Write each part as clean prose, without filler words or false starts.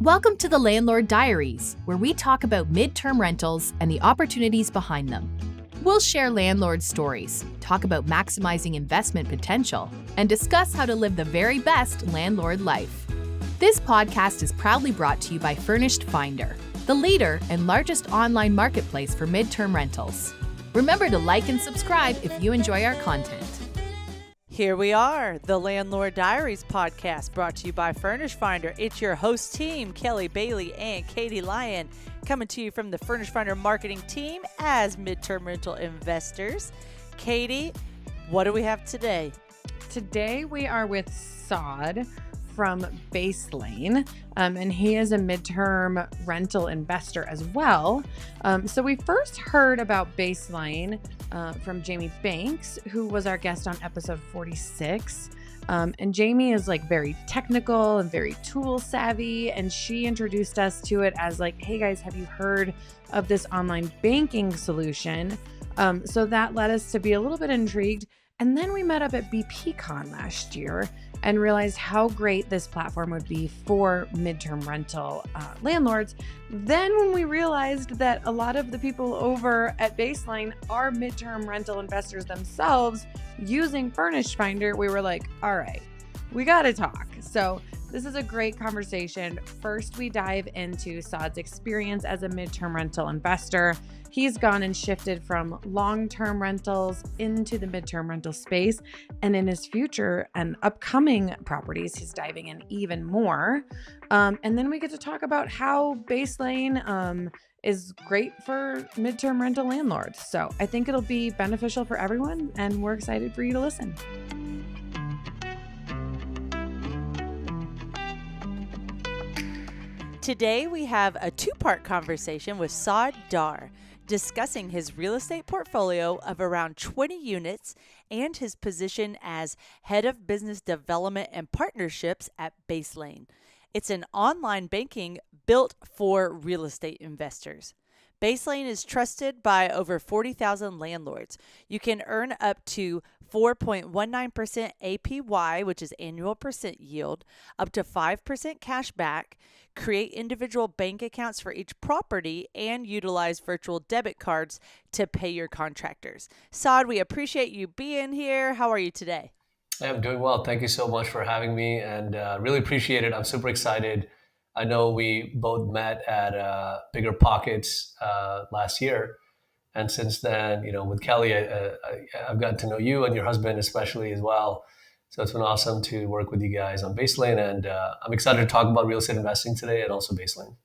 Welcome to the Landlord Diaries, where we talk about midterm rentals and the opportunities behind them. We'll share landlord stories, talk about maximizing investment potential, and discuss how to live the very best landlord life. This podcast is proudly brought to you by Furnished Finder, the leader and largest online marketplace for midterm rentals. Remember to like and subscribe if you enjoy our content. Here we are, the Landlord Diaries podcast brought to you by Furnished Finder. It's your host team, Kelly Bailey and Katie Lyon, coming to you from the Furnished Finder marketing team as midterm rental investors. Katie, what do we have today? Today we are with Saad from Baselane, and he is a midterm rental investor as well. So we first heard about Baselane from Jamie Banks, who was our guest on episode 46. And Jamie is very technical and very tool savvy. And she introduced us to it as hey guys, have you heard of this online banking solution? So that led us to be a little bit intrigued. And then we met up at BPCon last year and realized how great this platform would be for midterm rental landlords. Then when we realized that a lot of the people over at Baselane are midterm rental investors themselves using Furnished Finder, we were like, all right, we got to talk. So this is a great conversation. First, we dive into Saad's experience as a midterm rental investor. He's gone and shifted from long-term rentals into the midterm rental space. And in his future and upcoming properties, he's diving in even more. And then we get to talk about how Baselane is great for midterm rental landlords. So I think it'll be beneficial for everyone, and we're excited for you to listen. Today we have a two-part conversation with Saad Dar, discussing his real estate portfolio of around 20 units and his position as head of business development and partnerships at Baselane. It's an online banking built for real estate investors. Baselane is trusted by over 40,000 landlords. You can earn up to 4.19% APY, which is annual percent yield, up to 5% cash back, create individual bank accounts for each property, and utilize virtual debit cards to pay your contractors. Saad, we appreciate you being here. How are you today? I'm doing well. Thank you so much for having me, and really appreciate it. I'm super excited. I know we both met at Bigger Pockets last year. And since then, with Kelly, I've gotten to know you and your husband especially as well. So it's been awesome to work with you guys on Baselane. And I'm excited to talk about real estate investing today and also Baselane.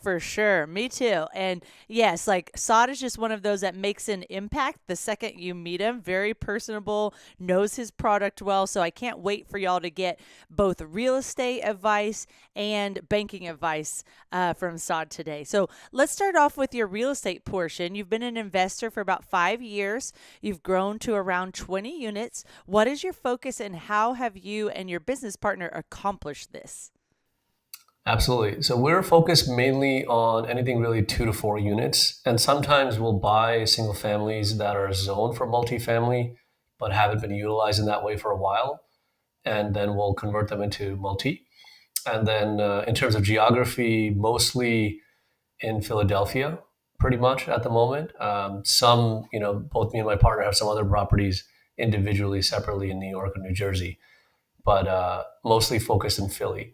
For sure. Me too. And yes, Saad is just one of those that makes an impact the second you meet him. Very personable, knows his product well. So I can't wait for y'all to get both real estate advice and banking advice from Saad today. So let's start off with your real estate portion. You've been an investor for about 5 years. You've grown to around 20 units. What is your focus, and how have you and your business partner accomplished this? Absolutely. So we're focused mainly on anything really 2 to 4 units. And sometimes we'll buy single families that are zoned for multifamily, but haven't been utilized in that way for a while. And then we'll convert them into multi. And then in terms of geography, mostly in Philadelphia, pretty much at the moment. Some, both me and my partner have some other properties individually, separately in New York or New Jersey, but mostly focused in Philly.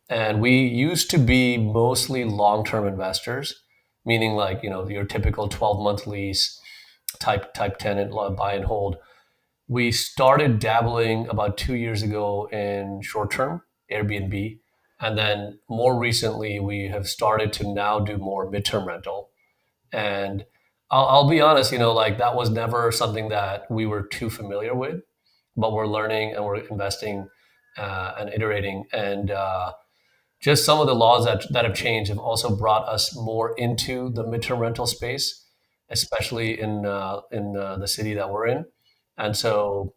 And we used to be mostly long-term investors, meaning your typical 12-month lease type tenant, buy and hold. We started dabbling about 2 years ago in short-term Airbnb. And then more recently, we have started to now do more midterm rental. And I'll be honest, that was never something that we were too familiar with, but we're learning and we're investing and iterating. And just some of the laws that have changed have also brought us more into the midterm rental space, especially in the city that we're in. And so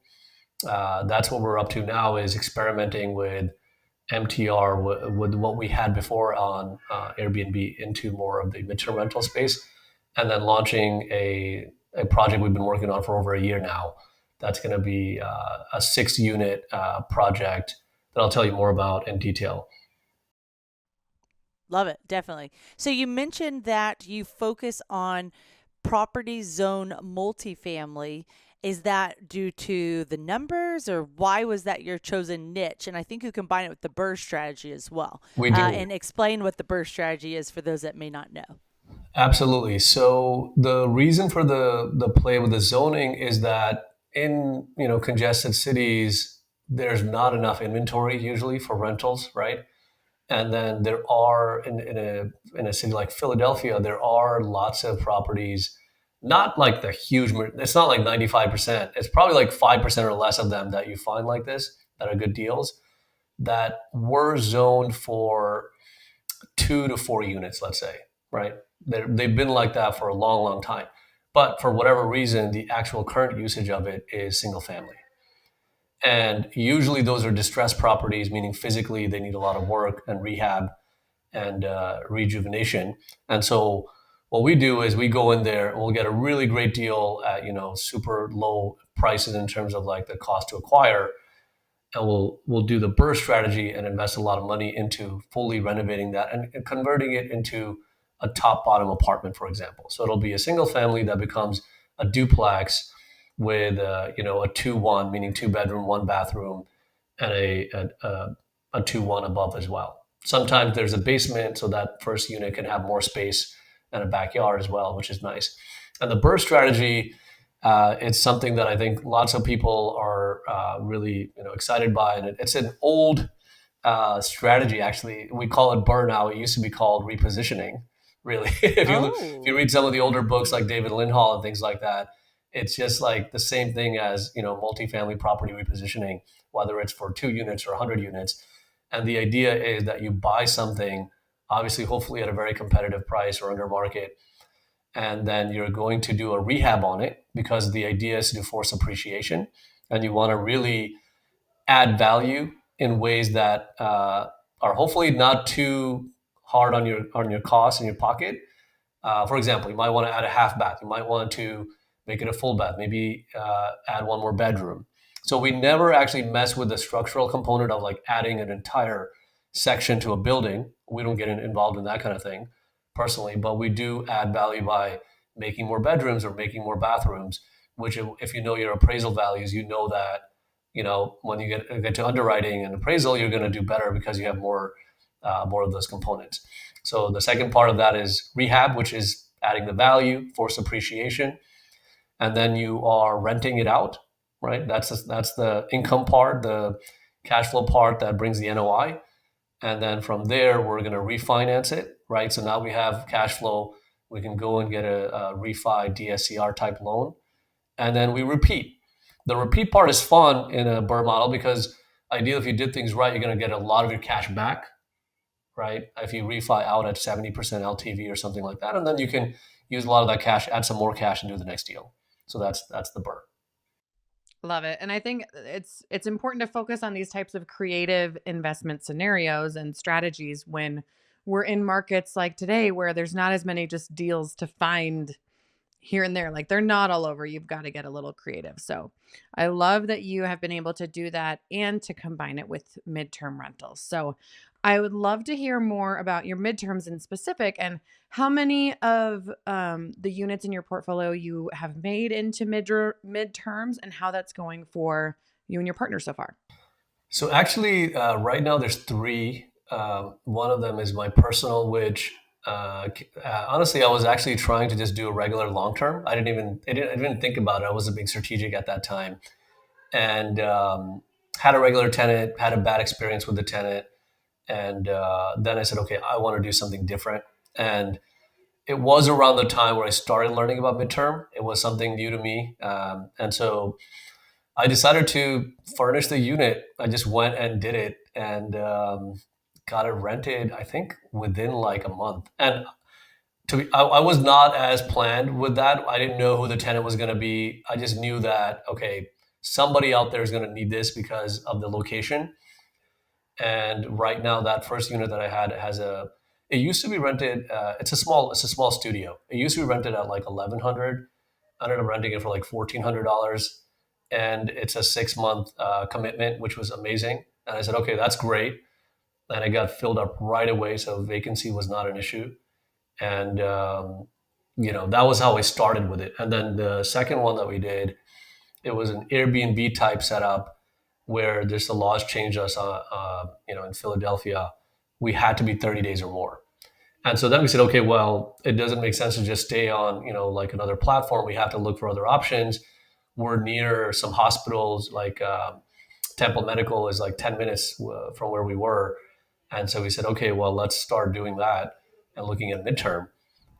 that's what we're up to now, is experimenting with MTR, with what we had before on Airbnb, into more of the midterm rental space, and then launching a project we've been working on for over a year now. That's going to be a 6-unit project that I'll tell you more about in detail. Love it. Definitely. So you mentioned that you focus on property zone multifamily. Is that due to the numbers, or why was that your chosen niche? And I think you combine it with the BRRR strategy as well. We do. And explain what the BRRR strategy is for those that may not know. Absolutely. So the reason for the play with the zoning is that in congested cities, there's not enough inventory usually for rentals, right? And then there are in a city like Philadelphia, there are lots of properties, not like the huge. It's not like 95%. It's probably like 5% or less of them that you find like this that are good deals that were zoned for 2 to 4 units, let's say, right? They've been like that for a long, long time. But for whatever reason, the actual current usage of it is single family. And usually those are distressed properties, meaning physically they need a lot of work and rehab and rejuvenation. And so what we do is we go in there and we'll get a really great deal at super low prices in terms of like the cost to acquire, and we'll do the BRRRR strategy and invest a lot of money into fully renovating that and converting it into a top bottom apartment, for example. So it'll be a single family that becomes a duplex with a 2-1, meaning 2 bedroom, 1 bathroom, and a 2-1 above as well. Sometimes there's a basement, so that first unit can have more space and a backyard as well, which is nice. And the BRRRR strategy, it's something that I think lots of people are really excited by, and it's an old strategy. Actually, we call it BRRRR now. It used to be called repositioning. Really, if you read some of the older books like David Lindhall and things like that, it's just like the same thing as multifamily property repositioning, whether it's for 2 units or 100 units. And the idea is that you buy something, obviously, hopefully at a very competitive price or under market, and then you're going to do a rehab on it because the idea is to force appreciation, and you want to really add value in ways that are hopefully not too hard on your costs in your pocket. For example, you might want to add a half bath. You might want to make it a full bath, maybe add 1 more bedroom. So we never actually mess with the structural component of like adding an entire section to a building. We don't get involved in that kind of thing personally, but we do add value by making more bedrooms or making more bathrooms, which if you know your appraisal values, you know that, when you get to underwriting and appraisal, you're going to do better because you have more of those components. So the second part of that is rehab, which is adding the value, force appreciation, and then you are renting it out, right? That's the income part, the cash flow part that brings the NOI. And then from there, we're going to refinance it, right? So now we have cash flow. We can go and get a refi DSCR type loan. And then we repeat. The repeat part is fun in a BRRRR model because ideally, if you did things right, you're going to get a lot of your cash back, right? If you refi out at 70% LTV or something like that. And then you can use a lot of that cash, add some more cash and do the next deal. So that's the BRRRR. Love it. And I think it's important to focus on these types of creative investment scenarios and strategies when we're in markets like today where there's not as many just deals to find here and there. Like they're not all over. You've got to get a little creative. So I love that you have been able to do that and to combine it with midterm rentals. So I would love to hear more about your midterms in specific and how many of the units in your portfolio you have made into midterms and how that's going for you and your partner so far. So actually, right now there's 3. One of them is my personal, which honestly, I was actually trying to just do a regular long term. I didn't think about it. I wasn't being strategic at that time, and had a regular tenant, had a bad experience with the tenant, and then I said, okay, I want to do something different. And it was around the time where I started learning about midterm. It was something new to me, and so I decided to furnish the unit. I just went and did it, and got it rented, I think, within like a month. And I was not as planned with that. I didn't know who the tenant was going to be. I just knew that, okay, somebody out there is going to need this because of the location. And right now, that first unit that I had it used to be rented. It's a small studio. It used to be rented at like $1,100. I ended up renting it for like $1,400, and it's a 6-month commitment, which was amazing. And I said, okay, that's great. and it got filled up right away. So vacancy was not an issue. And, that was how I started with it. And then the second one that we did, it was an Airbnb type setup where there's the laws changed us, in Philadelphia, we had to be 30 days or more. And so then we said, okay, well, it doesn't make sense to just stay on, like another platform. We have to look for other options. We're near some hospitals, like Temple Medical is like 10 minutes from where we were. And so we said, okay, well, let's start doing that and looking at midterm.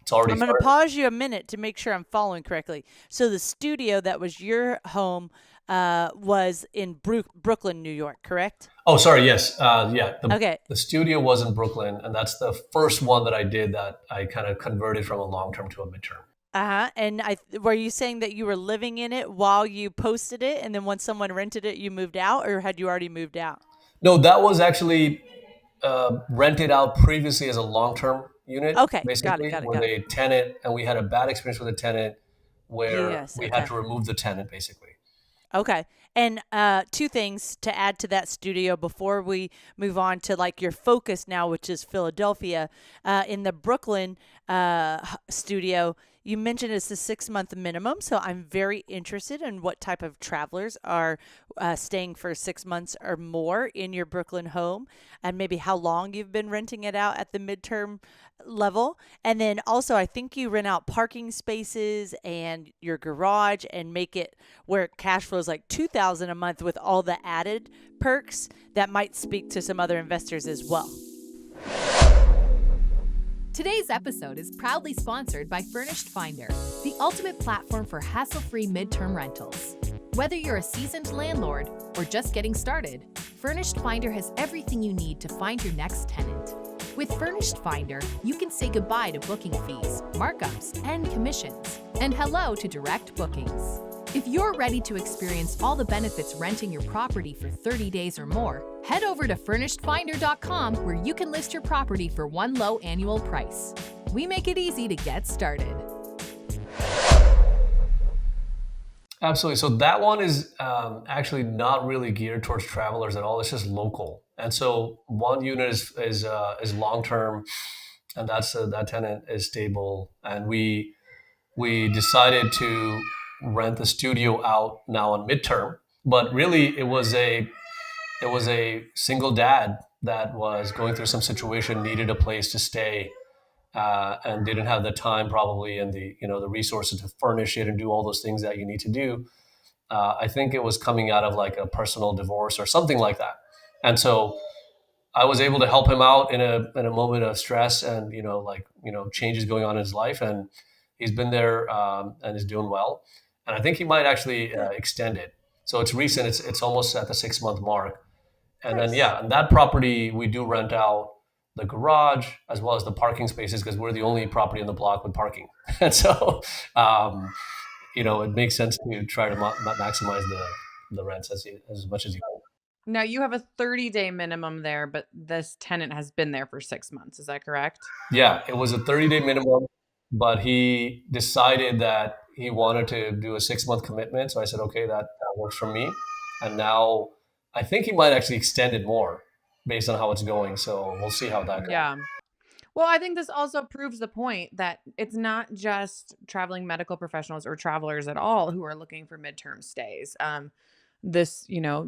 It's already I'm going to started. pause you a minute to make sure I'm following correctly. So the studio that was your home was in Brooklyn, New York, correct? Oh, sorry. Yes. Yeah. Okay. The studio was in Brooklyn, and that's the first one that I did that I kind of converted from a long-term to a midterm. Uh-huh. And were you saying that you were living in it while you posted it, and then once someone rented it, you moved out, or had you already moved out? No, that was actually rented out previously as a long-term unit. Okay. Basically, Got it. with a tenant, and we had a bad experience with a tenant where Yes. we Okay. had to remove the tenant, basically. Okay. And two things to add to that studio before we move on to like your focus now, which is Philadelphia. In the Brooklyn studio, you mentioned it's a 6-month minimum. So I'm very interested in what type of travelers are staying for 6 months or more in your Brooklyn home, and maybe how long you've been renting it out at the midterm level. And then also, I think you rent out parking spaces and your garage and make it where cash flows like $2,000 a month with all the added perks that might speak to some other investors as well. Today's episode is proudly sponsored by Furnished Finder, the ultimate platform for hassle-free midterm rentals. Whether you're a seasoned landlord or just getting started, Furnished Finder has everything you need to find your next tenant. With Furnished Finder, you can say goodbye to booking fees, markups, and commissions, and hello to direct bookings. If you're ready to experience all the benefits renting your property for 30 days or more, head over to furnishedfinder.com where you can list your property for one low annual price. We make it easy to get started. Absolutely. So that one is actually not really geared towards travelers at all. It's just local. And so one unit is long term, and that tenant is stable. And we decided to rent the studio out now on midterm. But really, it was a single dad that was going through some situation, needed a place to stay, and didn't have the time probably and the resources to furnish it and do all those things that you need to do. I think it was coming out of like a personal divorce or something like that. And so I was able to help him out in a moment of stress and changes going on in his life, and he's been there and is doing well. And I think he might actually extend it. So it's recent. It's almost at the 6-month mark. And Nice. then in that property we do rent out the garage as well as the parking spaces because we're the only property on the block with parking. And so it makes sense to try to maximize the rents as much as you can. Now you have a 30-day minimum there, but this tenant has been there for 6 months. Is that correct? Yeah, it was a 30-day minimum, but he decided that he wanted to do a 6-month commitment. So I said, okay, that works for me. And now I think he might actually extend it more based on how it's going. So we'll see how that goes. Yeah. Well, I think this also proves the point that it's not just traveling medical professionals or travelers at all who are looking for midterm stays. This,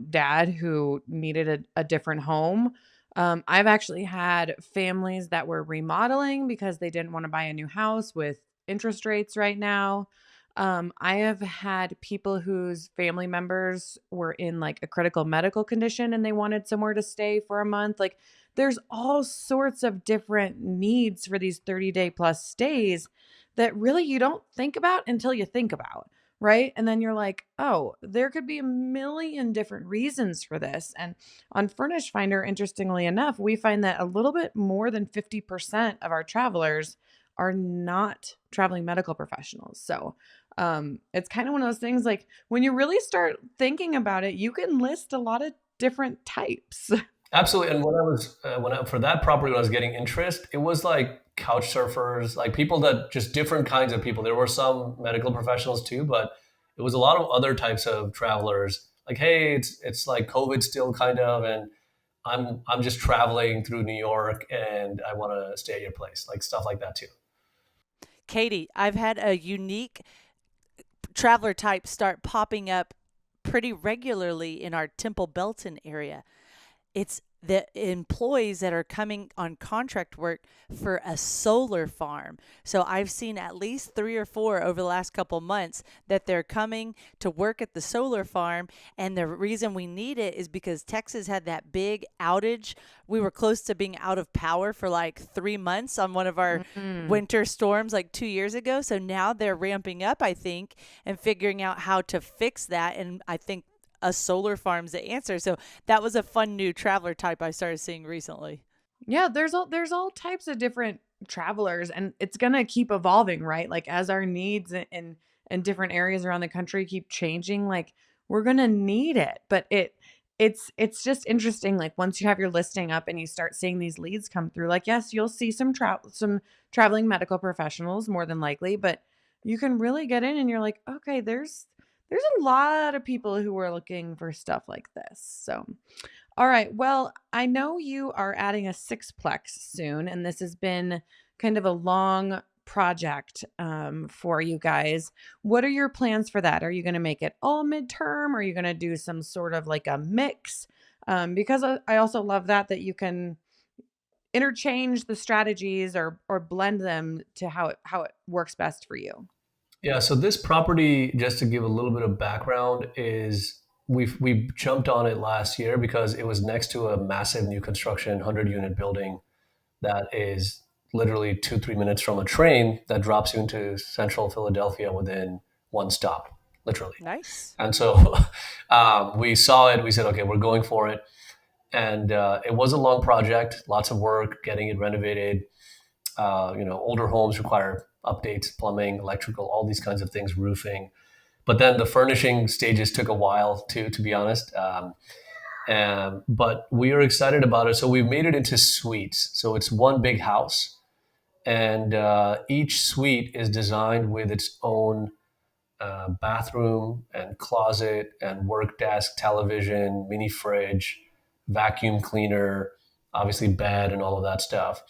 dad who needed a different home. I've actually had families that were remodeling because they didn't want to buy a new house with interest rates right now. I have had people whose family members were in like a critical medical condition and they wanted somewhere to stay for a month. Like there's all sorts of different needs for these 30-day plus stays that really you don't think about until you think about, right? And then you're like, oh, there could be a million different reasons for this. And on Furnished Finder, interestingly enough, we find that a little bit more than 50% of our travelers are not traveling medical professionals. So it's kind of one of those things like when you really start thinking about it, you can list a lot of different types. Absolutely. And for that property, when I was getting interest, it was like couch surfers, like people that just different kinds of people. There were some medical professionals too, but it was a lot of other types of travelers. Like, hey, it's like COVID still kind of, and I'm just traveling through New York and I want to stay at your place, like stuff like that too. Katie, I've had a unique traveler type start popping up pretty regularly in our Temple Belton area. It's the employees that are coming on contract work for a solar farm. So I've seen at least 3 or 4 over the last couple months that they're coming to work at the solar farm. And the reason we need it is because Texas had that big outage. We were close to being out of power for like 3 months on one of our winter storms like 2 years ago. So now they're ramping up, I think, and figuring out how to fix that. And I think a solar farm's the answer. So that was a fun new traveler type I started seeing recently. Yeah, there's all types of different travelers, and it's gonna keep evolving, right? Like as our needs in different areas around the country keep changing, like we're gonna need it. But it's just interesting. Like once you have your listing up and you start seeing these leads come through, like yes, you'll see some traveling medical professionals more than likely, but you can really get in and you're like, okay, there's a lot of people who are looking for stuff like this. So all right. Well, I know you are adding a sixplex soon, and this has been kind of a long project for you guys. What are your plans for that? Are you going to make it all midterm? Are you going to do some sort of like a mix? Because I also love that you can interchange the strategies or blend them to how it works best for you. Yeah, so this property, just to give a little bit of background, is we jumped on it last year because it was next to a massive new construction 100-unit building that is literally 2-3 minutes from a train that drops you into central Philadelphia within one stop, literally. Nice. And so we saw it. We said, okay, we're going for it. And it was a long project, lots of work, getting it renovated. Older homes require updates, plumbing, electrical, all these kinds of things, roofing. But then the furnishing stages took a while too, to be honest. But we are excited about it. So we've made it into suites. So it's one big house, and each suite is designed with its own bathroom and closet and work desk, television, mini fridge, vacuum cleaner, obviously bed and all of that stuff.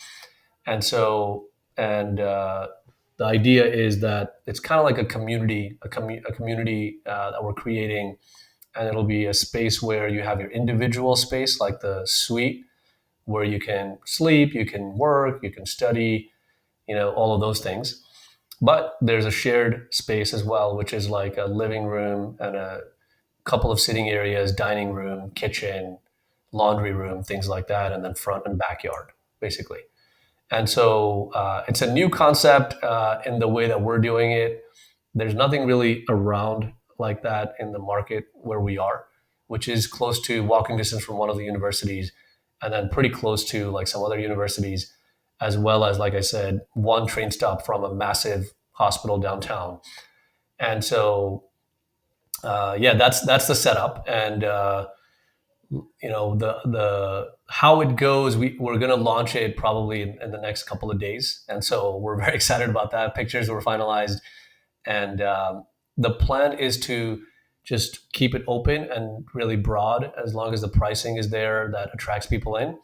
And so, the idea is that it's kind of like a community, a community that we're creating, and it'll be a space where you have your individual space, like the suite, where you can sleep, you can work, you can study, all of those things. But there's a shared space as well, which is like a living room and a couple of sitting areas, dining room, kitchen, laundry room, things like that, and then front and backyard, basically. And so it's a new concept in the way that we're doing it. There's nothing really around like that in the market where we are, which is close to walking distance from one of the universities, and then pretty close to like some other universities, as well as, like I said, one train stop from a massive hospital downtown. And so, that's the setup. And the how it goes, we're going to launch it probably in the next couple of days, and so we're very excited about that. Pictures were finalized, and the plan is to just keep it open and really broad, as long as the pricing is there that attracts people in.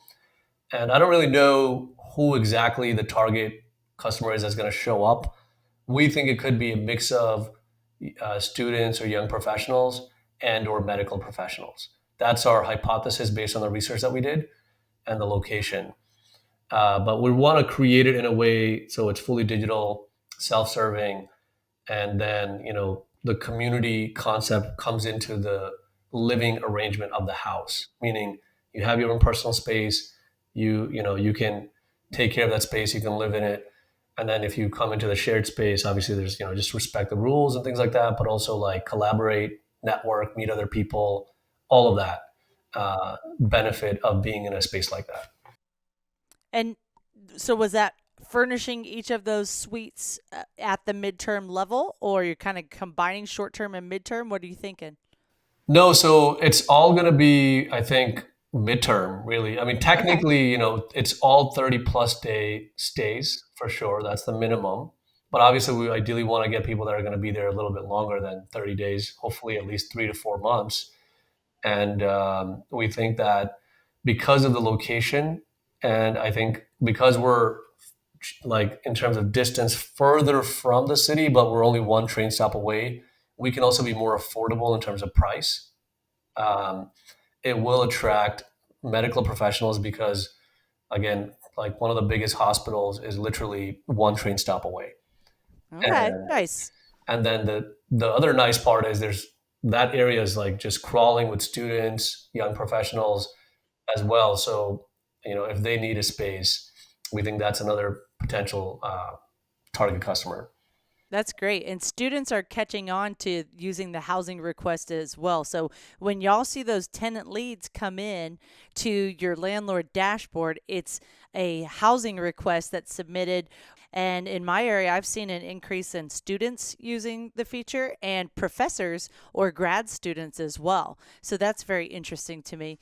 And I don't really know who exactly the target customer is that's going to show up. We think it could be a mix of students or young professionals and or medical professionals. That's our hypothesis based on the research that we did and the location. But we want to create it in a way so it's fully digital, self-serving, and then the community concept comes into the living arrangement of the house. Meaning, you have your own personal space. You can take care of that space. You can live in it. And then if you come into the shared space, obviously there's just respect the rules and things like that, but also like collaborate, network, meet other people, all of that benefit of being in a space like that. And so was that furnishing each of those suites at the midterm level, or you're kind of combining short term and midterm? What are you thinking? No, so it's all going to be, I think, midterm, really. I mean, technically, it's all 30 plus day stays for sure. That's the minimum. But obviously, we ideally want to get people that are going to be there a little bit longer than 30 days, hopefully at least 3 to 4 months. And we think that because of the location, and I think because we're like in terms of distance further from the city, but we're only one train stop away, we can also be more affordable in terms of price. Um, it will attract medical professionals because, again, like one of the biggest hospitals is literally one train stop away. Okay, And nice. and then the other nice part is there's that area is like just crawling with students, young professionals as well. So, if they need a space, we think that's another potential target customer. That's great. And students are catching on to using the housing request as well. So when y'all see those tenant leads come in to your landlord dashboard, it's a housing request that's submitted. And in my area, I've seen an increase in students using the feature and professors or grad students as well. So that's very interesting to me.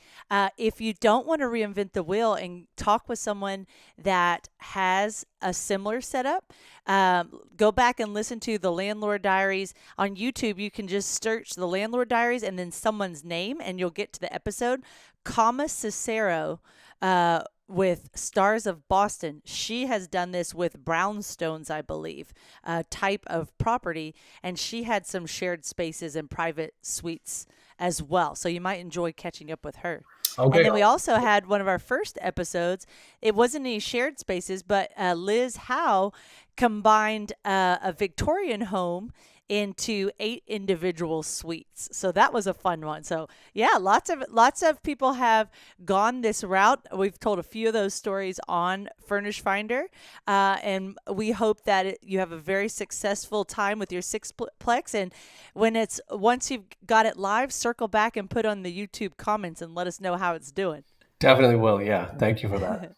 If you don't want to reinvent the wheel and talk with someone that has a similar setup, go back and listen to the Landlord Diaries on YouTube. You can just search the Landlord Diaries and then someone's name, and you'll get to the episode. Kama Cicero, with Stars of Boston. She has done this with brownstones, I believe, type of property, and she had some shared spaces and private suites as well. So you might enjoy catching up with her. And Okay. then we also had one of our first episodes. It wasn't any shared spaces, but Liz Howe combined a Victorian home into 8 individual suites. So that was a fun one. So yeah, lots of people have gone this route. We've told a few of those stories on Furnished Finder, and we hope that you have a very successful time with your sixplex. And once you've got it live, circle back and put on the YouTube comments and let us know how it's doing. Definitely will. Yeah. Thank you for that.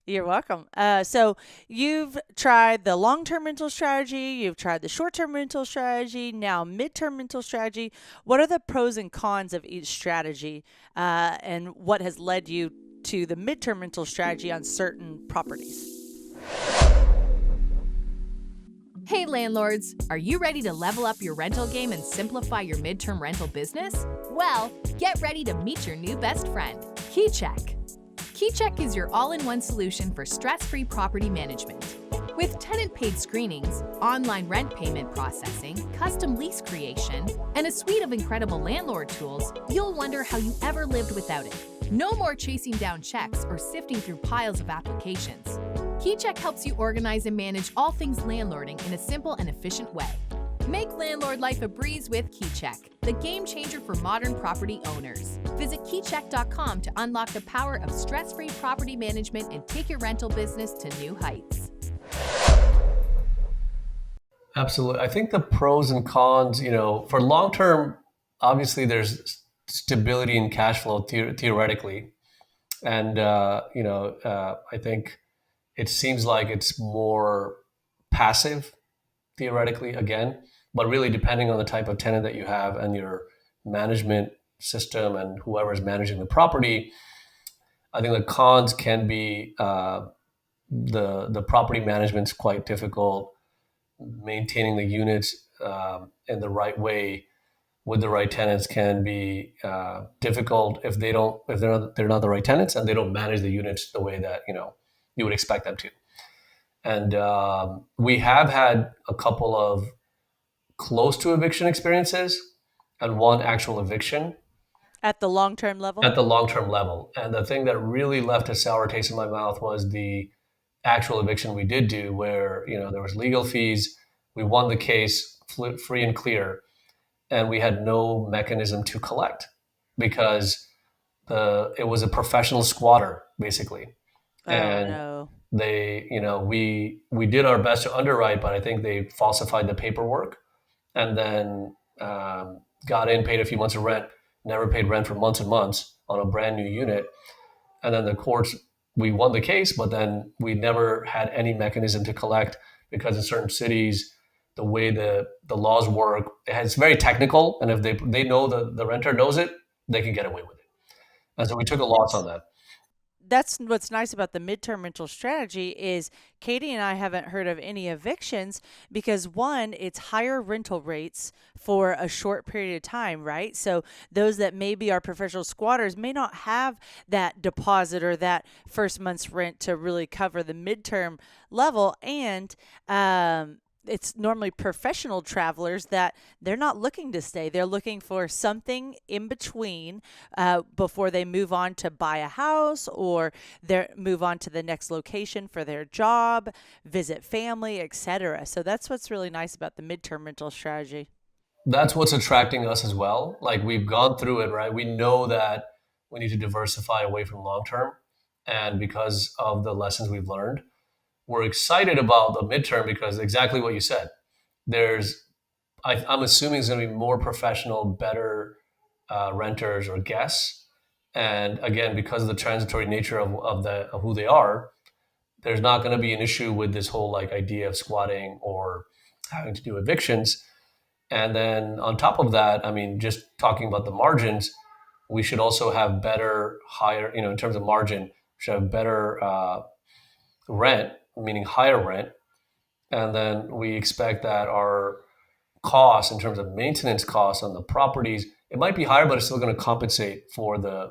You're welcome. So you've tried the long-term rental strategy, you've tried the short-term rental strategy, now mid-term rental strategy. What are the pros and cons of each strategy, and what has led you to the mid-term rental strategy on certain properties? Hey landlords, are you ready to level up your rental game and simplify your midterm rental business? Well, get ready to meet your new best friend, KeyCheck. KeyCheck is your all-in-one solution for stress-free property management. With tenant-paid screenings, online rent payment processing, custom lease creation, and a suite of incredible landlord tools, you'll wonder how you ever lived without it. No more chasing down checks or sifting through piles of applications. KeyCheck helps you organize and manage all things landlording in a simple and efficient way. Make landlord life a breeze with KeyCheck, the game changer for modern property owners. Visit keycheck.com to unlock the power of stress-free property management and take your rental business to new heights. Absolutely. I think the pros and cons, for long term, obviously there's stability in cash flow theoretically. And, I think it seems like it's more passive theoretically again, but really depending on the type of tenant that you have and your management system and whoever is managing the property, I think the cons can be the property management's quite difficult. Maintaining the units in the right way with the right tenants can be difficult if they're not the right tenants and they don't manage the units the way that you would expect them to. And we have had a couple of close to eviction experiences and one actual eviction At the long-term level? at the long-term level. And the thing that really left a sour taste in my mouth was the actual eviction we did do where, there was legal fees. We won the case free and clear, and we had no mechanism to collect because it was a professional squatter basically. Oh, And no. they, we did our best to underwrite, but I think they falsified the paperwork and then got in, paid a few months of rent, never paid rent for months and months on a brand new unit. And then the courts, we won the case, but then we never had any mechanism to collect because in certain cities, the way the laws work, it's very technical. And if they know the renter knows it, they can get away with it. And so we took a loss on that. that's what's nice about the midterm rental strategy is Katie and I haven't heard of any evictions because one, it's higher rental rates for a short period of time, right? So those that maybe are professional squatters may not have that deposit or that first month's rent to really cover the midterm level. And it's normally professional travelers that they're not looking to stay. They're looking for something in between before they move on to buy a house or they move on to the next location for their job, visit family, etc. So that's what's really nice about the midterm rental strategy. That's what's attracting us as well. Like we've gone through it, right? We know that we need to diversify away from long term. And because of the lessons we've learned, we're excited about the midterm because exactly what you said. There's, I'm assuming it's going to be more professional, better renters or guests. And again, because of the transitory nature of who they are, there's not going to be an issue with this whole like idea of squatting or having to do evictions. And then on top of that, I mean, just talking about the margins, we should also have better, higher, in terms of margin, we should have better rent, meaning higher rent. And then we expect that our costs in terms of maintenance costs on the properties, it might be higher, but it's still going to compensate for the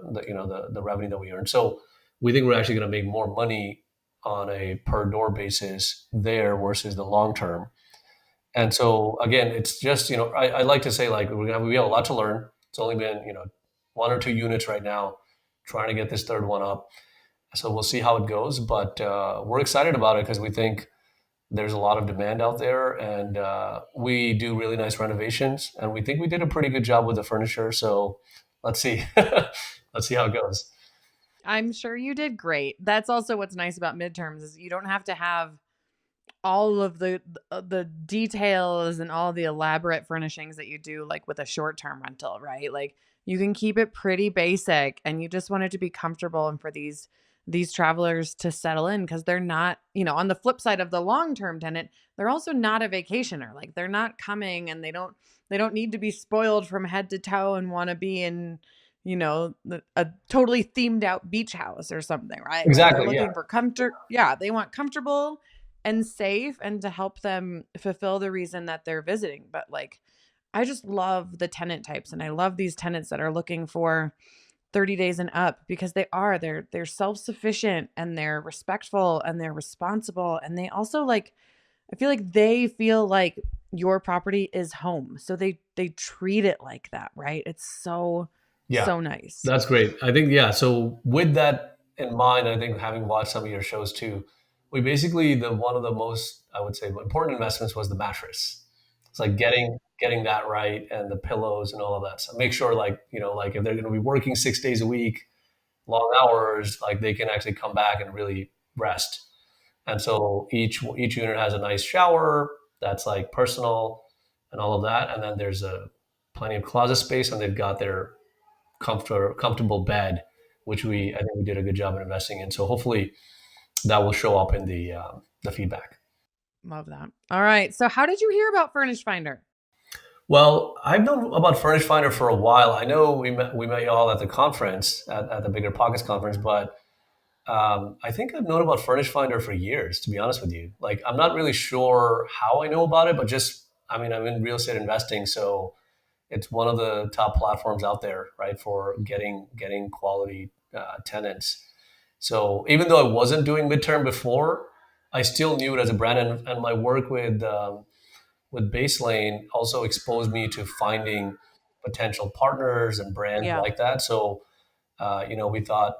revenue that we earn. So we think we're actually going to make more money on a per door basis there versus the long term. And so again, it's just, I like to say like we have a lot to learn. It's only been, 1 or 2 units right now, trying to get this third one up. So we'll see how it goes, but we're excited about it because we think there's a lot of demand out there, and we do really nice renovations, and we think we did a pretty good job with the furniture. So let's see, let's see how it goes. I'm sure you did great. That's also what's nice about midterms is you don't have to have all of the details and all the elaborate furnishings that you do like with a short-term rental, right? Like you can keep it pretty basic, and you just want it to be comfortable and for these travelers to settle in because they're not, on the flip side of the long-term tenant, they're also not a vacationer. Like they're not coming and they don't need to be spoiled from head to toe and want to be in, a totally themed out beach house or something, right? Exactly. Like they're looking for comfort. Yeah. They want comfortable and safe and to help them fulfill the reason that they're visiting. But like, I just love the tenant types, and I love these tenants that are looking for 30 days and up because they're self-sufficient and they're respectful and they're responsible. And they also I feel like they feel like your property is home. So they treat it like that, right? It's so nice. That's great. I think, so with that in mind, I think having watched some of your shows too, we basically, one of the most, I would say, important investments was the mattress. It's like getting that right, and the pillows and all of that. So make sure like if they're going to be working 6 days a week, long hours, like they can actually come back and really rest. And so each unit has a nice shower that's like personal and all of that. And then there's plenty of closet space, and they've got their comfortable bed, which I think we did a good job in investing in. So hopefully that will show up in the feedback. Love that. All right. So how did you hear about Furnished Finder? Well, I've known about Furnished Finder for a while. I know we met you all at the conference, at the Bigger Pockets conference, but I think I've known about Furnished Finder for years, to be honest with you. Like, I'm not really sure how I know about it, but I'm in real estate investing, so it's one of the top platforms out there, right, for getting quality tenants. So even though I wasn't doing midterm before, I still knew it as a brand, and my work with Baselane also exposed me to finding potential partners and brands like that. So, we thought,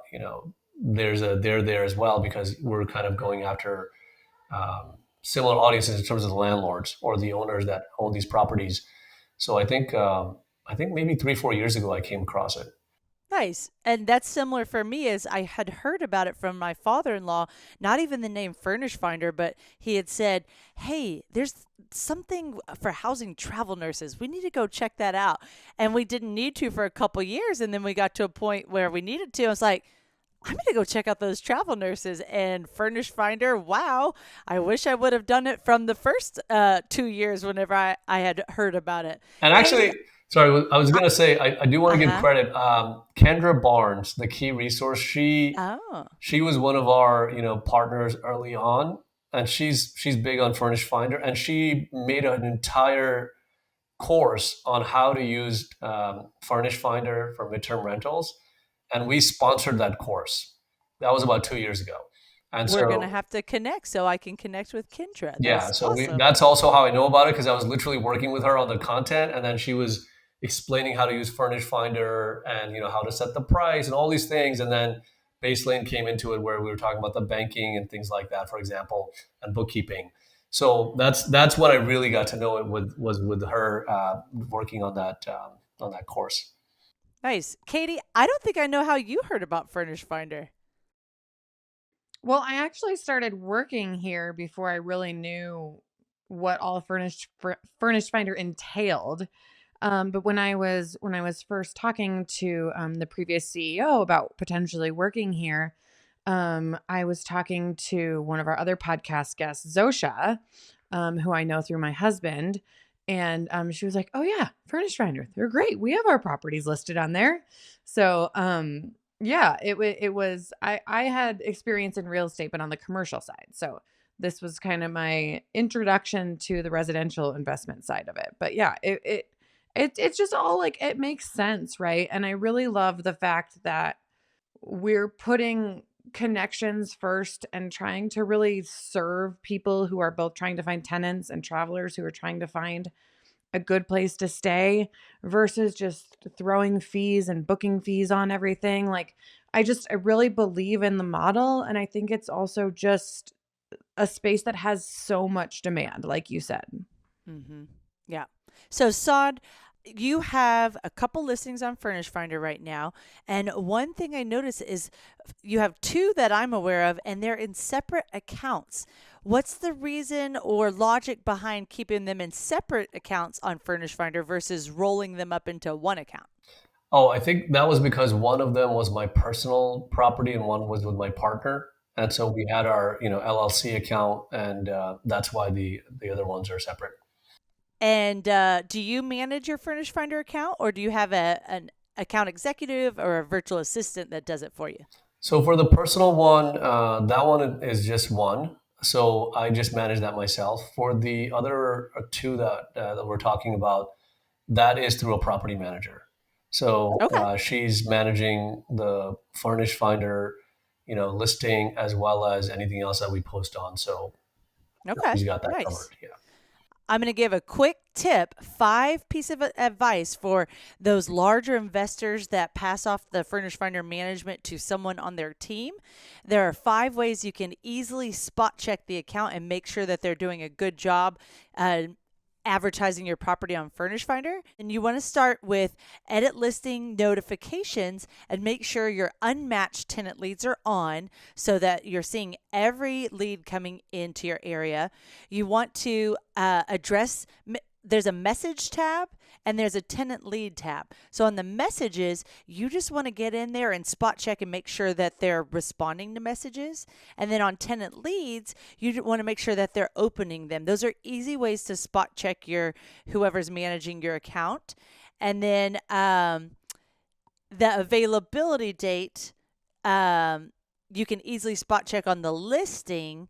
there's they're there as well because we're kind of going after similar audiences in terms of the landlords or the owners that own these properties. So I think maybe 3-4 years ago I came across it. Nice. And that's similar for me as I had heard about it from my father-in-law, not even the name Furnished Finder, but he had said, hey, there's something for housing travel nurses. We need to go check that out. And we didn't need to for a couple years. And then we got to a point where we needed to. I was like, I'm going to go check out those travel nurses. And Furnished Finder, wow, I wish I would have done it from the first 2 years whenever I had heard about it. And actually, Sorry, I was going to say, I do want to give Uh-huh. credit. Kendra Barnes, the key resource, Oh, she was one of our partners early on, and she's big on Furnished Finder, and she made an entire course on how to use Furnished Finder for midterm rentals, and we sponsored that course. That was about 2 years ago, and we're gonna so have to connect so I can connect with Kendra. yeah, That's so awesome. that's also how I know about it because I was literally working with her on the content, and then she was explaining how to use Furnish Finder and how to set the price and all these things, and then Baselane came into it where we were talking about the banking and things like that, for example, and bookkeeping. So that's what I really got to know it with was with her working on that course. Nice. Katie, I don't think I know how you heard about Furnish Finder. Well, I actually started working here before I really knew what all Furnished Finder entailed. But when I was first talking to the previous CEO about potentially working here, I was talking to one of our other podcast guests, Zosha, who I know through my husband, and she was like, "Oh yeah, Furnished Finder, they're great. We have our properties listed on there." So yeah, it was I had experience in real estate, but on the commercial side. So this was kind of my introduction to the residential investment side of it. But yeah, it's just all like it makes sense, right? And I really love the fact that we're putting connections first and trying to really serve people who are both trying to find tenants and travelers who are trying to find a good place to stay versus just throwing fees and booking fees on everything. Like I really believe in the model, and I think it's also just a space that has so much demand, like you said. Mm-hmm. Yeah. So, Saad, you have a couple listings on Furnish Finder right now. And one thing I notice is you have two that I'm aware of, and they're in separate accounts. What's the reason or logic behind keeping them in separate accounts on Furnish Finder versus rolling them up into one account? Oh, I think that was because one of them was my personal property and one was with my partner. And so we had our, LLC account, and that's why the other ones are separate. And do you manage your Furnish Finder account, or do you have an account executive or a virtual assistant that does it for you? So for the personal one, that one is just one. So I just manage that myself. For the other two that we're talking about, that is through a property manager. So Okay. she's managing the Furnish Finder, listing as well as anything else that we post on. So Okay. she's got that covered. Nice. Yeah. I'm going to give a quick tip, 5 piece of advice for those larger investors that pass off the Furnish Finder management to someone on their team. There are 5 ways you can easily spot check the account and make sure that they're doing a good job advertising your property on Furnish Finder. And you want to start with edit listing notifications and make sure your unmatched tenant leads are on so that you're seeing every lead coming into your area. You want to address there's a message tab and there's a tenant lead tab. So on the messages, you just want to get in there and spot check and make sure that they're responding to messages. And then on tenant leads, you want to make sure that they're opening them. Those are easy ways to spot check your whoever's managing your account. And then the availability date, you can easily spot check on the listing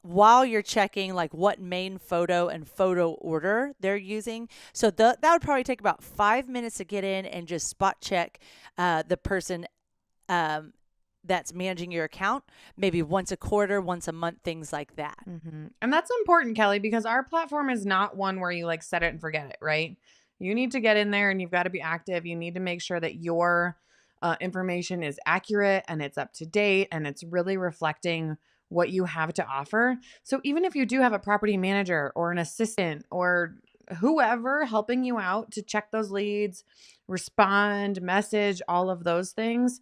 while you're checking like what main photo and photo order they're using. So that would probably take about 5 minutes to get in and just spot check the person that's managing your account, maybe once a quarter, once a month, things like that. And that's important, Kelly, because our platform is not one where you like set it and forget it, right? You need to get in there and you've got to be active. You need to make sure that your information is accurate and it's up to date and it's really reflecting what you have to offer. So even if you do have a property manager or an assistant or whoever helping you out to check those leads, respond, message, all of those things,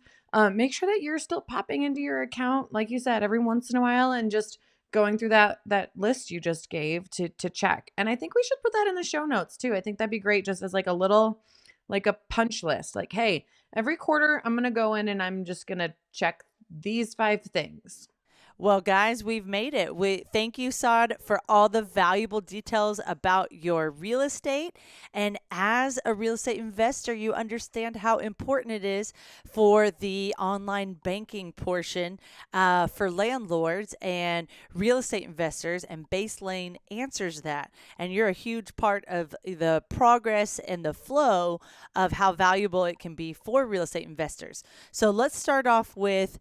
make sure that you're still popping into your account, like you said, every once in a while and just going through that list you just gave to check. And I think we should put that in the show notes too. I think that'd be great just as like a little like a punch list. Like, hey, every quarter I'm going to go in and I'm just going to check these 5 things. Well, guys, we've made it. We thank you, Saad, for all the valuable details about your real estate. And as a real estate investor, you understand how important it is for the online banking portion for landlords and real estate investors. And Baselane answers that. And you're a huge part of the progress and the flow of how valuable it can be for real estate investors. So let's start off with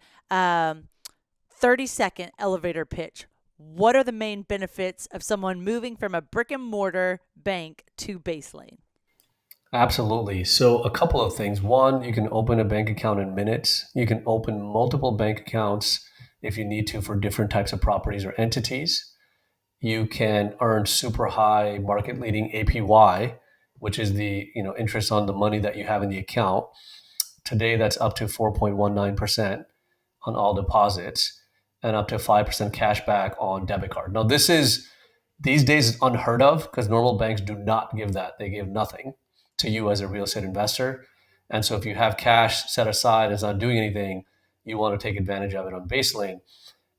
30-second elevator pitch. What are the main benefits of someone moving from a brick and mortar bank to Baselane? Absolutely. So, a couple of things. One, you can open a bank account in minutes. You can open multiple bank accounts if you need to for different types of properties or entities. You can earn super high market leading APY, which is the interest on the money that you have in the account. Today, that's up to 4.19% on all deposits and up to 5% cash back on debit card. Now, this is these days unheard of because normal banks do not give that. They give nothing to you as a real estate investor. And so if you have cash set aside and it's not doing anything, you want to take advantage of it on Baselane.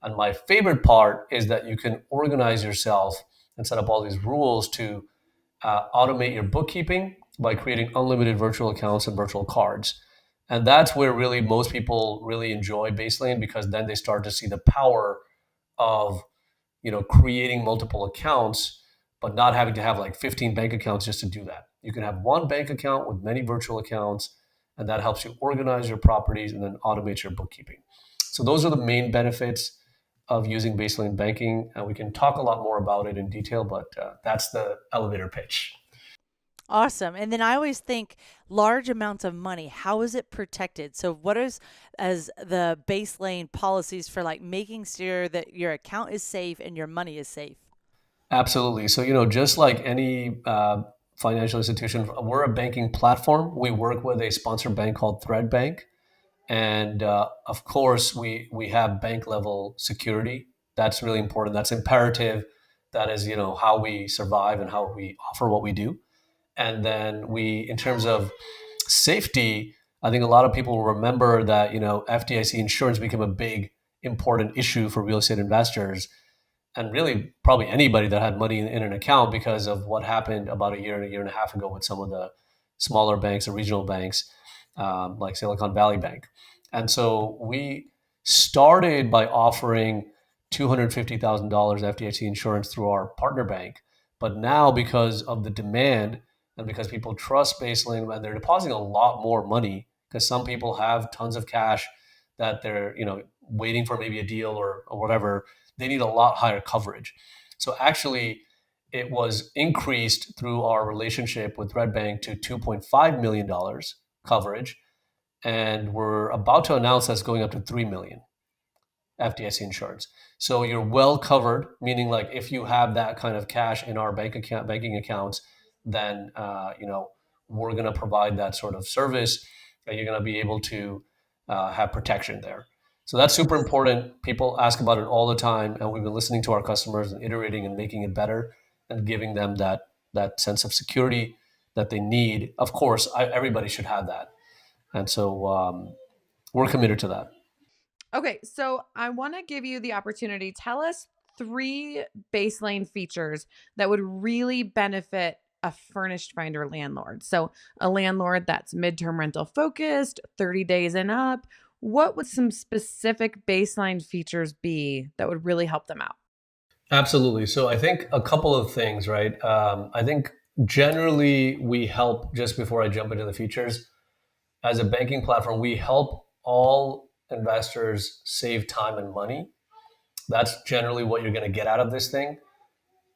And my favorite part is that you can organize yourself and set up all these rules to automate your bookkeeping by creating unlimited virtual accounts and virtual cards. And that's where really most people really enjoy Baselane because then they start to see the power of creating multiple accounts, but not having to have like 15 bank accounts just to do that. You can have one bank account with many virtual accounts, and that helps you organize your properties and then automate your bookkeeping. So those are the main benefits of using Baselane banking, and we can talk a lot more about it in detail, but that's the elevator pitch. Awesome. And then I always think large amounts of money, how is it protected? So what is as the Baselane policies for like making sure that your account is safe and your money is safe? Absolutely. So, just like any financial institution, we're a banking platform. We work with a sponsor bank called Thread Bank. And of course, we have bank level security. That's really important. That's imperative. That is, how we survive and how we offer what we do. And then in terms of safety, I think a lot of people will remember that, FDIC insurance became a big, important issue for real estate investors and really probably anybody that had money in an account because of what happened about a year and a half ago with some of the smaller banks or regional banks like Silicon Valley Bank. And so we started by offering $250,000 FDIC insurance through our partner bank. But now because of the demand and because people trust Baselane and they're depositing a lot more money because some people have tons of cash that they're waiting for maybe a deal or whatever, they need a lot higher coverage. So actually, it was increased through our relationship with Red Bank to $2.5 million coverage. And we're about to announce that's going up to $3 million FDIC insurance. So you're well covered, meaning like if you have that kind of cash in our banking accounts, then we're going to provide that sort of service, and you're going to be able to have protection there. So that's super important. People ask about it all the time, and we've been listening to our customers and iterating and making it better and giving them that sense of security that they need. Of course, everybody should have that, and so we're committed to that. Okay, so I want to give you the opportunity. Tell us 3 Baselane features that would really benefit a Furnished Finder landlord. So a landlord that's midterm rental focused, 30 days and up. What would some specific Baselane features be that would really help them out? Absolutely. So I think a couple of things, right? I think generally we help, just before I jump into the features, as a banking platform, we help all investors save time and money. That's generally what you're going to get out of this thing.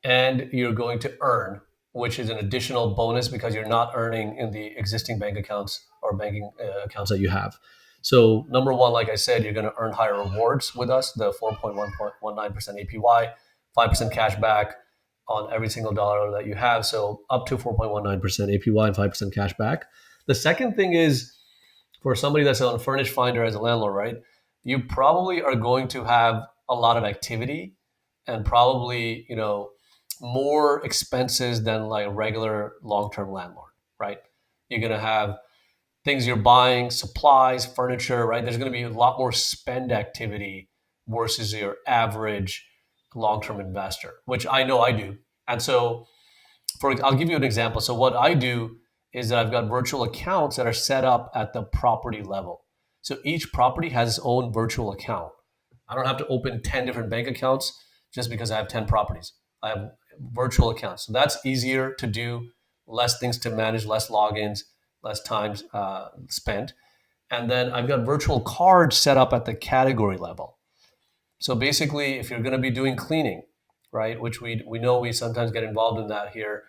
And you're going to earn, which is an additional bonus because you're not earning in the existing bank accounts or banking accounts that you have. So number one, like I said, you're going to earn higher rewards with us, the 4.19% APY, 5% cash back on every single dollar that you have. So up to 4.19% APY and 5% cash back. The second thing is for somebody that's on Furnished Finder as a landlord, right? You probably are going to have a lot of activity and probably, more expenses than like a regular long-term landlord, right? You're going to have things you're buying, supplies, furniture, right? There's going to be a lot more spend activity versus your average long-term investor, which I know I do. And so I'll give you an example. So what I do is that I've got virtual accounts that are set up at the property level. So each property has its own virtual account. I don't have to open 10 different bank accounts just because I have 10 properties. I have virtual accounts. So that's easier to do, less things to manage, less logins, less time spent. And then I've got virtual cards set up at the category level. So basically, if you're going to be doing cleaning, right, which we know we sometimes get involved in that here,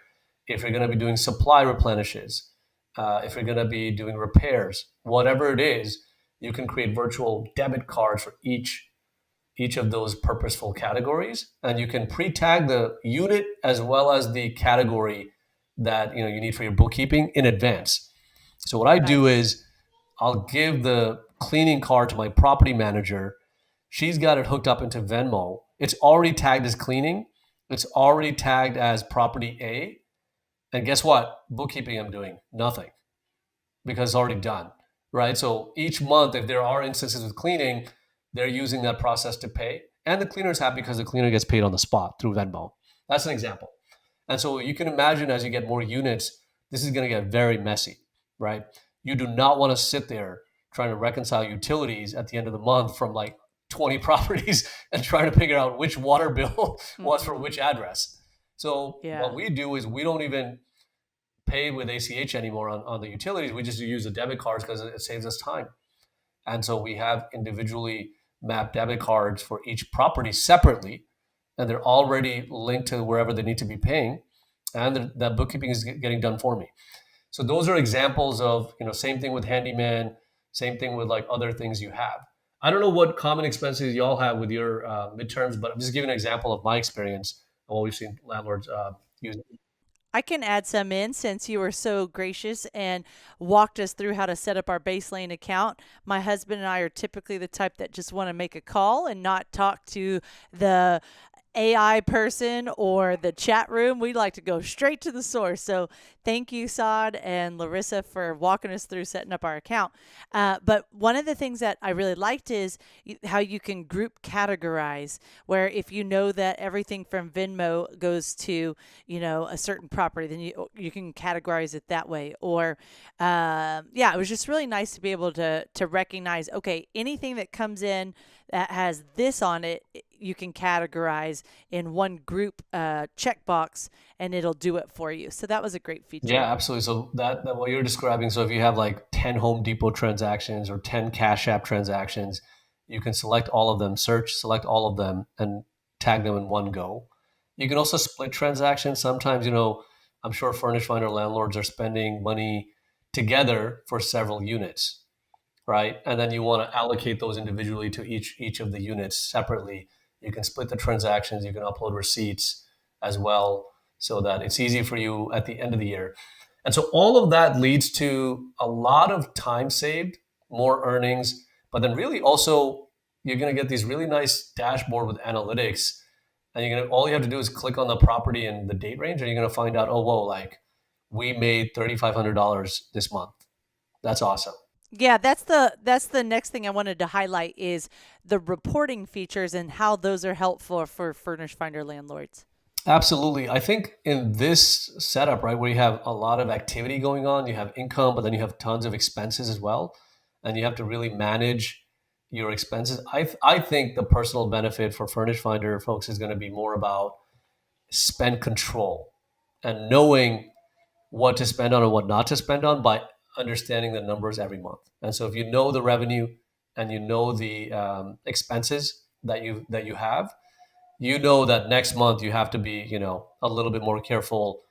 if you're going to be doing supply replenishes, if you're going to be doing repairs, whatever it is, you can create virtual debit cards for each of those purposeful categories, and you can pre-tag the unit as well as the category that you need for your bookkeeping in advance. So what I do is I'll give the cleaning card to my property manager. She's got it hooked up into Venmo. It's already tagged as cleaning. It's already tagged as property A. And guess what? Bookkeeping I'm doing nothing because it's already done, right? So each month, if there are instances with cleaning, they're using that process to pay. And the cleaner's happy because the cleaner gets paid on the spot through Venmo. That's an example. And so you can imagine as you get more units, this is going to get very messy, right? You do not want to sit there trying to reconcile utilities at the end of the month from like 20 properties and trying to figure out which water bill was for which address. So what we do is we don't even pay with ACH anymore on the utilities. We just use the debit cards because it saves us time. And so we have individually mapped debit cards for each property separately, and they're already linked to wherever they need to be paying, and that bookkeeping is getting done for me. So those are examples of, same thing with handyman, same thing with like other things you have. I don't know what common expenses you all have with your midterms, but I'm just giving an example of my experience and what we've seen landlords use. I can add some in since you were so gracious and walked us through how to set up our Baselane account. My husband and I are typically the type that just want to make a call and not talk to the AI person or the chat room. We like to go straight to the source. So thank you, Saad and Larissa, for walking us through setting up our account. But one of the things that I really liked is how you can group categorize, where if you know that everything from Venmo goes to, a certain property, then you can categorize it that way. Or, it was just really nice to be able to recognize, okay, anything that comes in that has this on it, you can categorize in one group checkbox, and it'll do it for you. So that was a great feature. Yeah, absolutely. So that what you're describing, so if you have like 10 Home Depot transactions or 10 Cash App transactions, you can select all of them, select all of them, and tag them in one go. You can also split transactions. Sometimes, I'm sure Furnished Finder landlords are spending money together for several units, right? And then you want to allocate those individually to each of the units separately. You can split the transactions. You can upload receipts as well so that it's easy for you at the end of the year. And so all of that leads to a lot of time saved, more earnings, but then really also you're going to get these really nice dashboard with analytics. And all you have to do is click on the property and the date range, and you're going to find out, oh, whoa, like we made $3,500 this month. That's awesome. Yeah, that's the next thing I wanted to highlight is the reporting features and how those are helpful for Furnished Finder landlords. Absolutely. I think in this setup, right, where you have a lot of activity going on, you have income, but then you have tons of expenses as well, and you have to really manage your expenses. I think the personal benefit for Furnished Finder folks is going to be more about spend control and knowing what to spend on and what not to spend on by understanding the numbers every month. And so if you know the revenue and you know the expenses that you have, you know that next month you have to be, a little bit more careful,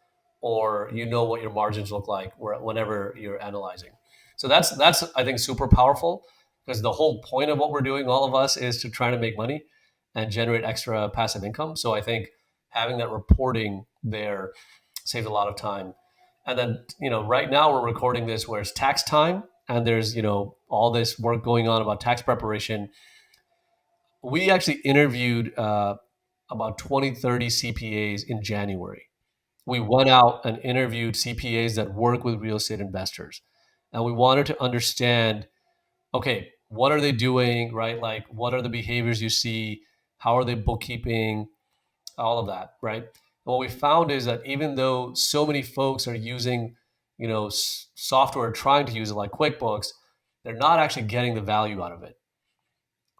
or what your margins look like whenever you're analyzing. So that's I think super powerful, because the whole point of what we're doing, all of us, is to try to make money and generate extra passive income. So I think having that reporting there saves a lot of time. And then, right now we're recording this where it's tax time and there's, all this work going on about tax preparation. We actually interviewed about 20, 30 CPAs in January. We went out and interviewed CPAs that work with real estate investors. And we wanted to understand, okay, what are they doing, right? Like, what are the behaviors you see? How are they bookkeeping? All of that, right? And what we found is that even though so many folks are using, software, trying to use it like QuickBooks, they're not actually getting the value out of it,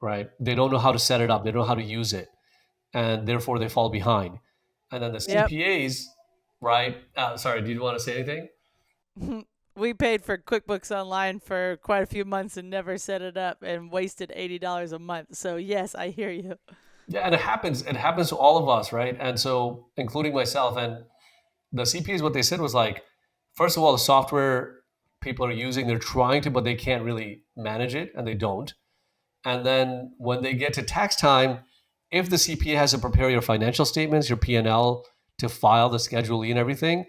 right? They don't know how to set it up. They don't know how to use it, and therefore they fall behind. And then the Yep. CPAs, right? Sorry, do you want to say anything? We paid for QuickBooks Online for quite a few months and never set it up and wasted $80 a month. So yes, I hear you. Yeah, and it happens. It happens to all of us, right? And so, including myself, and the CPAs, what they said was like, first of all, the software people are using, they're trying to, but they can't really manage it, and they don't. And then when they get to tax time, if the CPA has to prepare your financial statements, your P&L, to file the Schedule E and everything,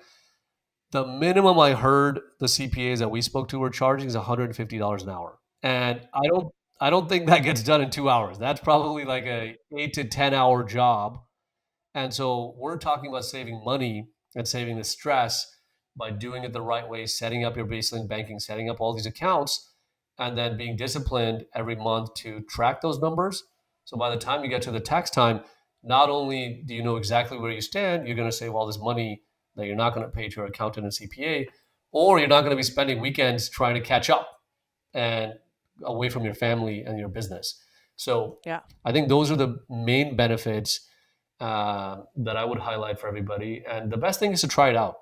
the minimum I heard the CPAs that we spoke to were charging is $150 an hour. And I don't think that gets done in 2 hours. That's probably like a 8 to 10 hour job. And so we're talking about saving money and saving the stress by doing it the right way, setting up your Baselane banking, setting up all these accounts, and then being disciplined every month to track those numbers. So by the time you get to the tax time, not only do you know exactly where you stand, you're going to save all this money that you're not going to pay to your accountant and CPA, or you're not going to be spending weekends trying to catch up and away from your family and your business. So Yeah. I think those are the main benefits that I would highlight for everybody. And the best thing is to try it out.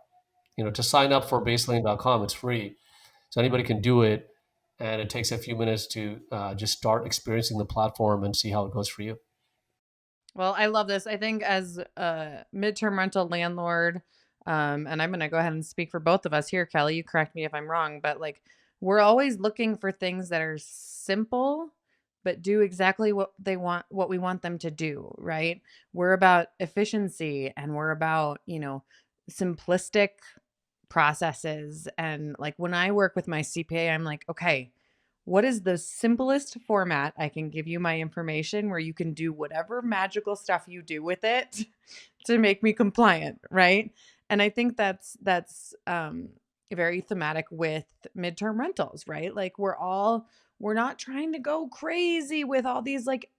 To sign up for baselane.com, it's free. So anybody can do it. And it takes a few minutes to just start experiencing the platform and see how it goes for you. Well, I love this. I think as a midterm rental landlord, and I'm going to go ahead and speak for both of us here, Kelly, you correct me if I'm wrong, but like we're always looking for things that are simple, but do exactly what we want them to do, right? We're about efficiency and we're about, simplistic processes. And like when I work with my CPA, I'm like, okay, what is the simplest format I can give you my information where you can do whatever magical stuff you do with it to make me compliant, right? And I think that's very thematic with midterm rentals, right? Like we're not trying to go crazy with all these like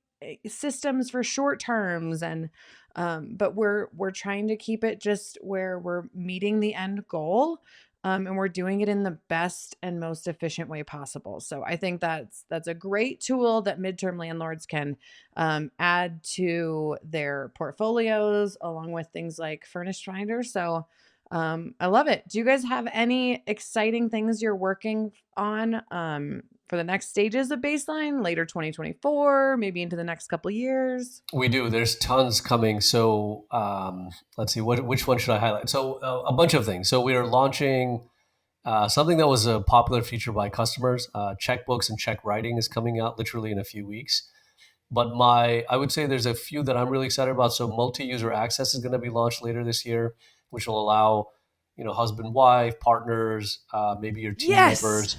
systems for short terms and but we're trying to keep it just where we're meeting the end goal, and we're doing it in the best and most efficient way possible. So I think that's a great tool that midterm landlords can add to their portfolios, along with things like Furnished Finder. So I love it. Do you guys have any exciting things you're working on for the next stages of Baselane, later 2024, maybe into the next couple of years? We do. There's tons coming. So let's see, which one should I highlight? So a bunch of things. So we are launching something that was a popular feature by customers. Checkbooks and check writing is coming out literally in a few weeks. But I would say there's a few that I'm really excited about. So multi-user access is going to be launched later this year, which will allow, husband, wife, partners, maybe your team Yes. members.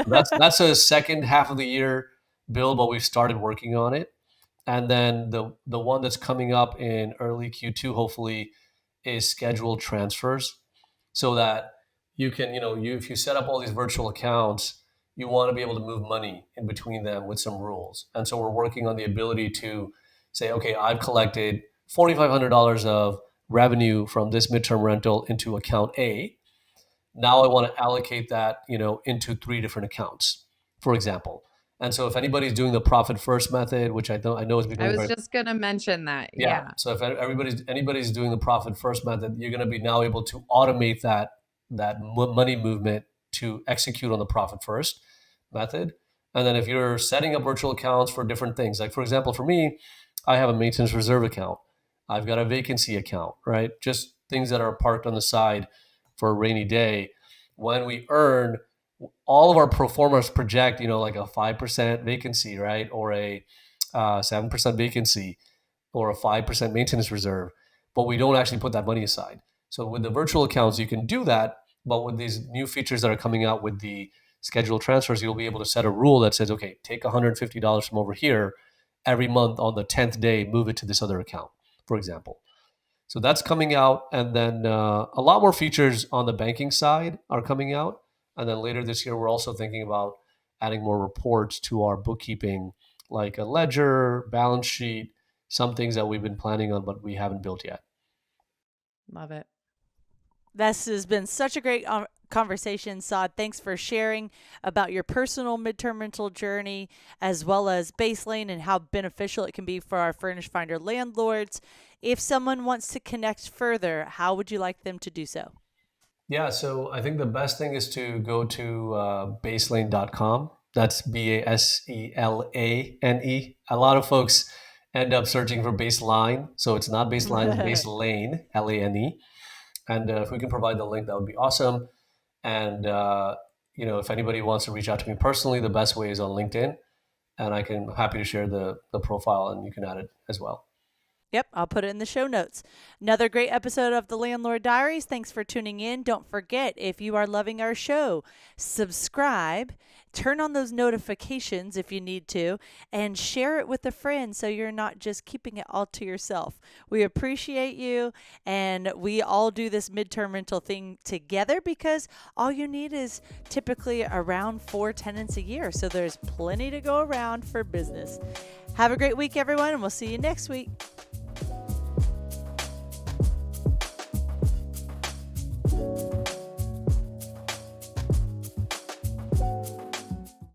That's a second half of the year build, but we've started working on it. And then the one that's coming up in early Q2, hopefully, is scheduled transfers, so that you can, if you set up all these virtual accounts, you want to be able to move money in between them with some rules. And so we're working on the ability to say, okay, I've collected $4,500 of revenue from this midterm rental into account A. Now I want to allocate that, into 3 different accounts, for example. And so if anybody's doing the profit first method, which I know is I becoming was very, just going to mention that. yeah. Yeah. So if anybody's doing the profit first method, you're going to be now able to automate that money movement to execute on the profit first method. And then if you're setting up virtual accounts for different things, like for example, for me, I have a maintenance reserve account. I've got a vacancy account, right? Just things that are parked on the side for a rainy day. When we earn, all of our pro formas project, like a 5% vacancy, right? Or a 7% vacancy, or a 5% maintenance reserve, but we don't actually put that money aside. So with the virtual accounts, you can do that. But with these new features that are coming out with the scheduled transfers, you'll be able to set a rule that says, okay, take $150 from over here every month, on the 10th day, move it to this other account, for example. So that's coming out. And then a lot more features on the banking side are coming out. And then later this year, we're also thinking about adding more reports to our bookkeeping, like a ledger, balance sheet, some things that we've been planning on, but we haven't built yet. Love it. This has been such a great conversation, Saad. Thanks for sharing about your personal midterm rental journey, as well as Baselane and how beneficial it can be for our Furnished Finder landlords. If someone wants to connect further, how would you like them to do so? Yeah, so I think the best thing is to go to baselane.com. That's Baselane. A lot of folks end up searching for baseline. So it's not baseline, it's Baselane, Lane. And if we can provide the link, that would be awesome. And, if anybody wants to reach out to me personally, the best way is on LinkedIn. And I'm happy to share the profile, and you can add it as well. Yep, I'll put it in the show notes. Another great episode of the Landlord Diaries. Thanks for tuning in. Don't forget, if you are loving our show, subscribe, turn on those notifications if you need to, and share it with a friend so you're not just keeping it all to yourself. We appreciate you, and we all do this midterm rental thing together because all you need is typically around 4 tenants a year. So there's plenty to go around for business. Have a great week, everyone, and we'll see you next week.